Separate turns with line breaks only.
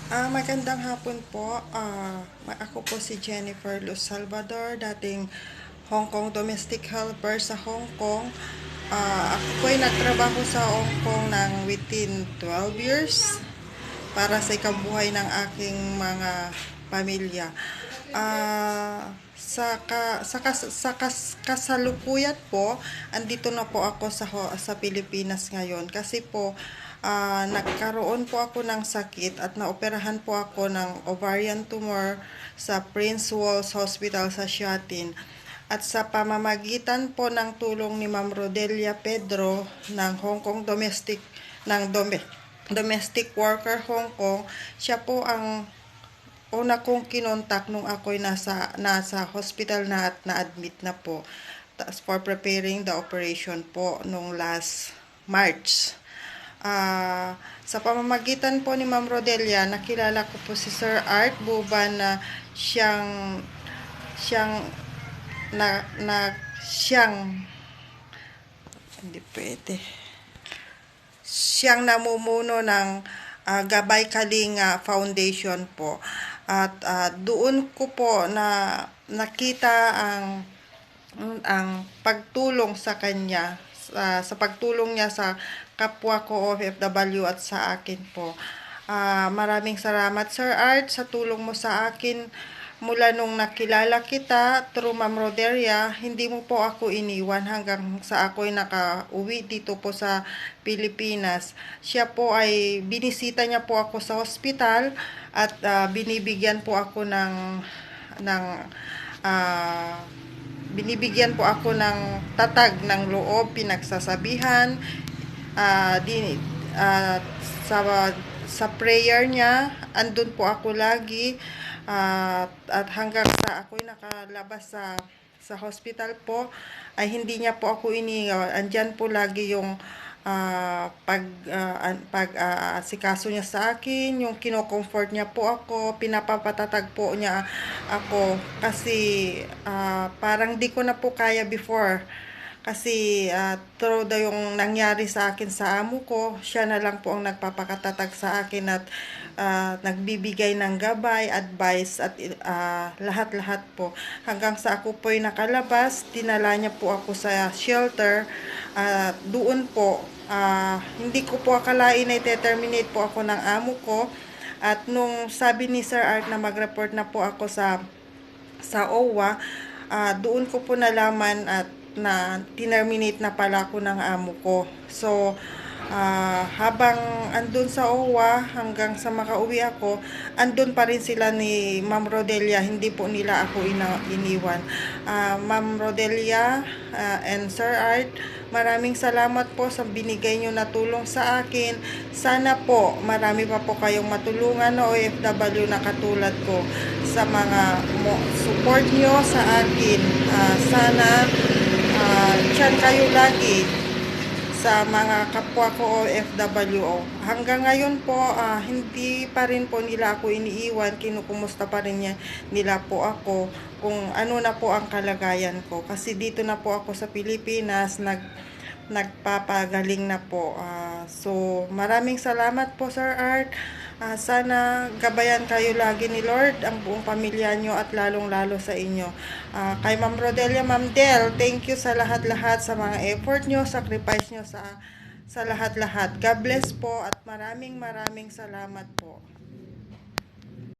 Magandang hapon po. Ako po si Jennifer Luz Salvador, dating Hong Kong domestic helper sa Hong Kong. Ako po ay nagtrabaho sa Hong Kong ng within 12 years para sa ikabuhay ng aking mga pamilya. Kasalukuyan po, andito na po ako sa Pilipinas ngayon kasi po nagkaroon po ako ng sakit at naoperahan po ako ng ovarian tumor sa Prince Walls Hospital sa Shatin. At sa pamamagitan po ng tulong ni Ma'am Rodelia Pedro ng Hong Kong Domestic Worker Hong Kong, siya po ang una kong kinontak nung ako'y nasa hospital na at na-admit na po for preparing the operation po nung last March. Sa pamamagitan po ni Ma'am Rodelia, nakilala ko po si Sir Art Buban na siyang siyang na, na siyang hindi pwede siyang namumuno ng Gabay Kalinga Foundation po. At doon ko po na nakita ang pagtulong sa kanya, sa pagtulong niya sa kapwa ko OFW at sa akin po. Maraming salamat Sir Art sa tulong mo sa akin mula nung nakilala kita through Ma'am Rodelia. Hindi mo po ako iniwan hanggang sa ako'y nakauwi dito po sa Pilipinas. Siya po ay binisita niya po ako sa hospital at binibigyan po ako ng binibigyan po ako ng tatag ng loob, pinagsasabihan, uh, di, uh, sa sa prayer niya, andun po ako lagi, at hanggang sa ako'y nakalabas sa hospital po, ay hindi niya po ako iniwan. Andyan po lagi yung asikaso niya sa akin, yung kino-comfort niya po ako, pinapapatatag po niya ako kasi parang di ko na po kaya before. Kasi through yung nangyari sa akin sa amo ko, siya na lang po ang nagpapakatatag sa akin at nagbibigay ng gabay, advice at lahat-lahat po. Hanggang sa ako po'y nakalabas, dinala niya po ako sa shelter. Doon po, hindi ko po akalain na i-terminate po ako ng amo ko. At nung sabi ni Sir Art na mag-report na po ako sa OWA, doon ko po nalaman at na terminate na pala ako ng amo ko. So, habang andun sa OWA hanggang sa makauwi ako, andun pa rin sila ni Ma'am Rodelia, hindi po nila ako iniwan. Ma'am Rodelia and Sir Art, maraming salamat po sa binigay nyo na tulong sa akin. Sana po marami pa po kayong matulungan na OFW na katulad ko sa mga support nyo sa akin. Sana tiyan kayo lagi sa mga kapwa ko OFW. Hanggang ngayon po, hindi pa rin po nila ako iniiwan, kinukumusta pa rin nila po ako kung ano na po ang kalagayan ko. Kasi dito na po ako sa Pilipinas, nagpapagaling na po. So, maraming salamat po Sir Art. Sana gabayan kayo lagi ni Lord, ang buong pamilya nyo at lalong-lalo sa inyo. Kay Ma'am Rodelia, Ma'am Del, thank you sa lahat-lahat sa mga effort nyo, sacrifice nyo sa lahat-lahat. God bless po at maraming salamat po.